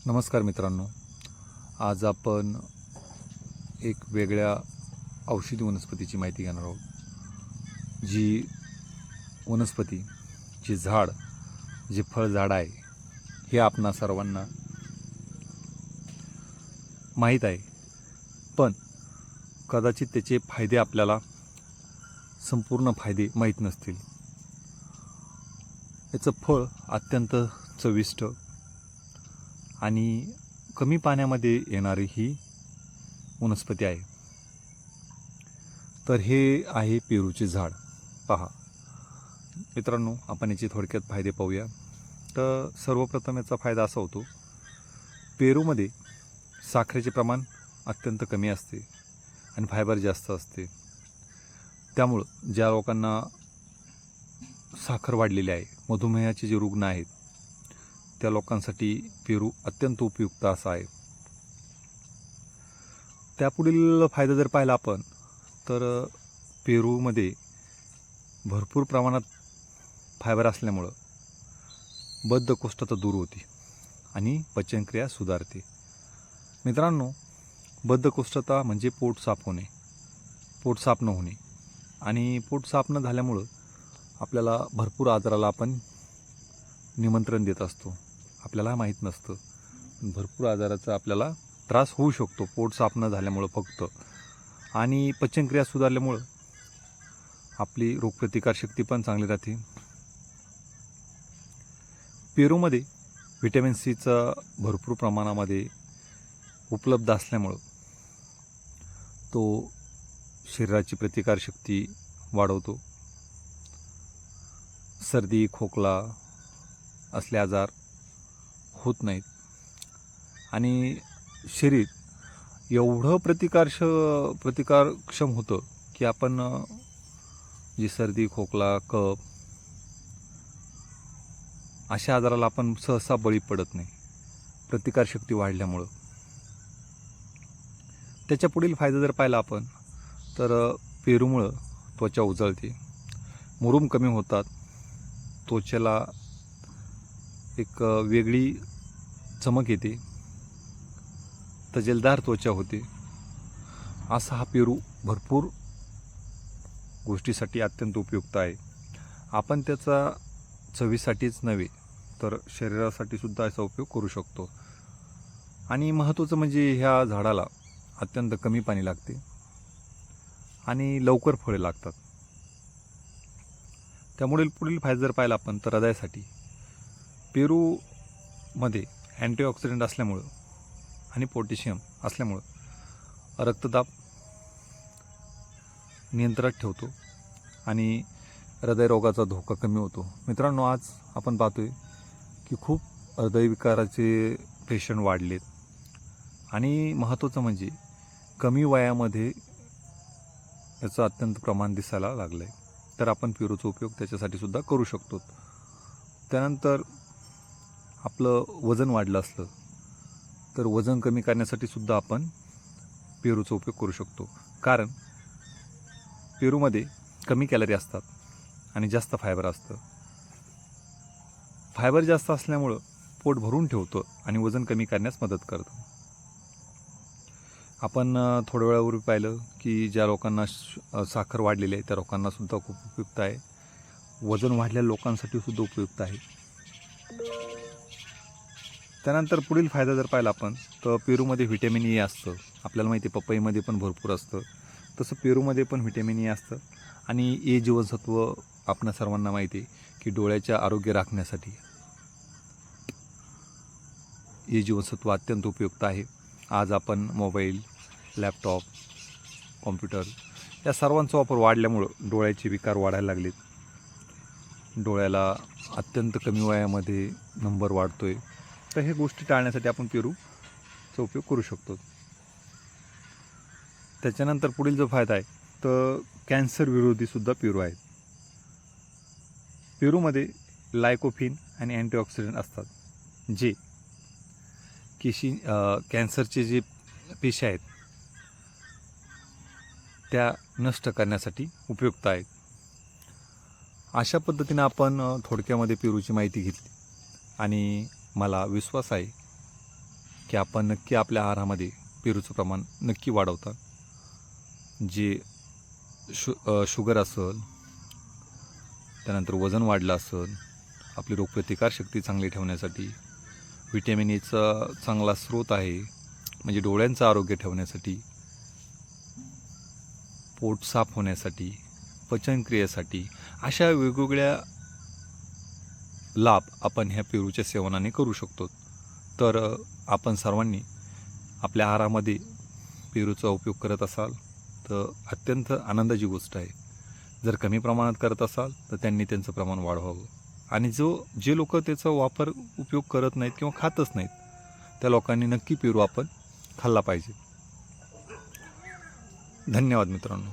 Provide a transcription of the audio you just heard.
नमस्कार मित्रांनो, आज आपण एक वेगळ्या औषधी वनस्पतीची माहिती घेणार आहोत. जी वनस्पती, जे झाड, जे फळझाड आहे हे आपणा सर्वांना माहीत आहे, पण कदाचित त्याचे फायदे आपल्याला संपूर्ण फायदे माहीत नसतील. याचं फळ अत्यंत चविष्ट आणि कमी पाण्यामध्ये येणारी ही वनस्पती आहे. तर हे आहे पेरूचे झाड. पहा मित्रांनो, आपण याचे थोडक्यात फायदे पाहूया. तर सर्वप्रथम याचा फायदा असा होतो, पेरूमध्ये साखरेचे प्रमाण अत्यंत कमी असते आणि फायबर जास्त असते. त्यामुळं ज्या लोकांना साखर वाढलेली आहे, मधुमेहाचे जे रुग्ण आहेत, त्या लोकांसाठी पेरू अत्यंत उपयुक्त असा आहे. त्यापुढील फायदा जर पाहिला आपण, तर पेरूमध्ये भरपूर प्रमाणात फायबर असल्यामुळं बद्धकोष्ठता दूर होते आणि पचनक्रिया सुधारते. मित्रांनो, बद्धकोष्ठता म्हणजे पोट साफ होणे, पोट साफ न होणे. आणि पोट साफ न झाल्यामुळं आपल्याला भरपूर आजाराला आपण निमंत्रण देत असतो. आपल्याला माहीत नसतं, पण भरपूर आजाराचा आपल्याला त्रास होऊ शकतो पोट साफ न झाल्यामुळं फक्त. आणि पचनक्रिया सुधारल्यामुळं आपली रोगप्रतिकारशक्ती पण चांगली राहते. पेरूमध्ये व्हिटॅमिन सीचा भरपूर प्रमाणामध्ये उपलब्ध असल्यामुळं तो शरीराची प्रतिकारशक्ती वाढवतो. सर्दी, खोकला असले आजार होत नाहीत आणि शरीर एवढं प्रतिकारक्षम होतं की आपण जी सर्दी, खोकला, कफ अशा आजाराला आपण सहसा बळी पडत नाही, प्रतिकारशक्ती वाढल्यामुळं. त्याच्या पुढील फायदा जर पाहिला आपण, तर पेरूमुळं त्वचा उजळते, मुरूम कमी होतात, त्वचेला एक वेगळी चमक येते, तजेलदार त्वचा होते. असा हा पेरू भरपूर गोष्टीसाठी अत्यंत उपयुक्त आहे. आपण त्याचा चवीसाठीच नव्हे तर शरीरासाठी सुद्धा याचा उपयोग करू शकतो. आणि महत्त्वाचं म्हणजे ह्या झाडाला अत्यंत कमी पाणी लागते आणि लवकर फळे लागतात. त्यामुळे पुढील फायदा जर पाहिला आपण, तर हृदयासाठी पेरूमध्ये अँटीऑक्सिडंट असल्यामुळं आणि पोटॅशियम असल्यामुळं रक्तदाब नियंत्रणात ठेवतो आणि हृदयरोगाचा धोका कमी होतो. मित्रांनो, आज आपण पाहतोय की खूप हृदयविकाराचे पेशंट वाढलेत आणि महत्त्वाचं म्हणजे कमी वयामध्ये याचं अत्यंत प्रमाण दिसायला लागलं आहे. तर आपण पेरूचा उपयोग त्याच्यासाठी सुद्धा करू शकतो. त्यानंतर आपलं वजन वाढलं असलं तर वजन कमी करण्यासाठी सुद्धा आपण पेरूचा उपयोग करू शकतो. कारण पेरूमध्ये कमी कॅलरी असतात आणि जास्त फायबर असतं. फायबर जास्त असल्यामुळं पोट भरून ठेवतं आणि वजन कमी करण्यास मदत करतं. आपण थोड्या वेळापूर्वी पाहिलं की ज्या लोकांना साखर वाढलेली आहे त्या लोकांना सुद्धा खूप उपयुक्त आहे. वजन वाढलेल्या लोकांसाठी सुद्धा उपयुक्त आहे. त्यानंतर पुढील फायदा जर पाहिला आपण, तर पेरूमध्ये व्हिटॅमिन ए असतं. आपल्याला माहिती आहे पपईमध्ये पण भरपूर असतं, तसं पेरूमध्ये पण व्हिटॅमिन ए असतं. आणि ए जीवनसत्व आपणा सर्वांना माहिती आहे की डोळ्याचे आरोग्य राखण्यासाठी ए जीवनसत्व अत्यंत उपयुक्त आहे. आज आपण मोबाईल, लॅपटॉप, कॉम्प्युटर या सर्वांचा वापर वाढल्यामुळं डोळ्याचे विकार वाढायला लागलेत. डोळ्याला अत्यंत कमी वयामध्ये नंबर वाढतो आहे. तर हे गोष्टी टाळण्यासाठी आपण पेरूचा उपयोग करू शकतो. त्याच्यानंतर पुढील जो फायदा आहे, तर कॅन्सर विरोधीसुद्धा पेरू आहेत. पेरूमध्ये लायकोफिन आणि अँटीऑक्सिडंट असतात, जे कॅन्सरचे जे पेशी आहेत त्या नष्ट करण्यासाठी उपयुक्त आहेत. अशा पद्धतीने आपण थोडक्यामध्ये पेरूची माहिती घेतली आणि मला विश्वास आहे की आपण नक्की आपल्या आहारामध्ये पेरूचं प्रमाण नक्की वाढवता. जे शुगर असेल, त्यानंतर वजन वाढलं असेल, आपली रोगप्रतिकारशक्ती चांगली ठेवण्यासाठी, व्हिटॅमिन एचा चांगला स्रोत आहे, म्हणजे डोळ्यांचं आरोग्य ठेवण्यासाठी, पोट साफ होण्यासाठी, पचनक्रियेसाठी, अशा वेगवेगळ्या लाभ आपण ह्या पेरूच्या सेवनाने करू शकतो. तर आपण सर्वांनी आपल्या आहारामध्ये पेरूचा उपयोग करत असाल तर अत्यंत आनंदाची गोष्ट आहे. जर कमी प्रमाणात करत असाल तर त्यांनी त्यांचं प्रमाण वाढवावं. आणि जे लोक त्याचा उपयोग करत नाहीत किंवा खातच नाहीत, त्या लोकांनी नक्की पेरू आपण खाल्ला पाहिजे. धन्यवाद मित्रांनो.